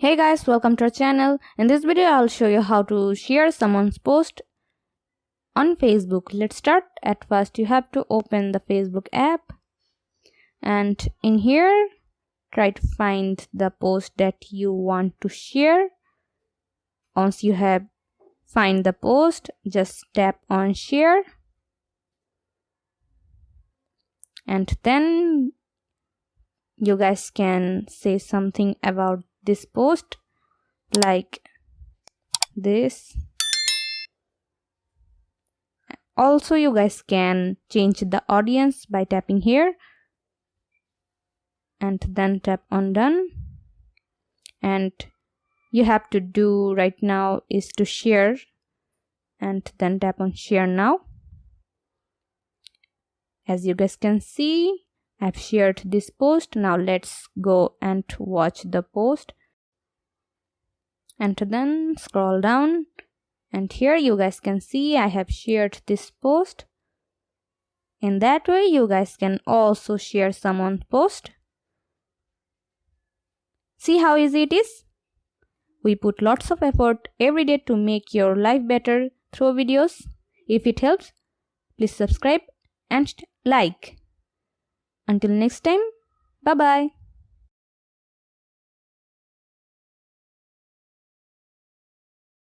Hey guys, welcome to our channel. In this video I'll show you how to share someone's post on Facebook. Let's start. At first you have to open the Facebook app, and in here try to find the post that you want to share. Once you have find the post, just tap on share, and then you guys can say something about this post like this. Also, you guys can change the audience by tapping here and then tap on done. And you have to do right now is to share and then tap on share now. As you guys can see, I've shared this post. Now let's go and watch the post, and then scroll down, and here you guys can see I have shared this post. In that way you guys can also share someone's post. See how easy it is? We put lots of effort every day to make your life better through videos. If it helps, please subscribe and like. Until next time, bye bye.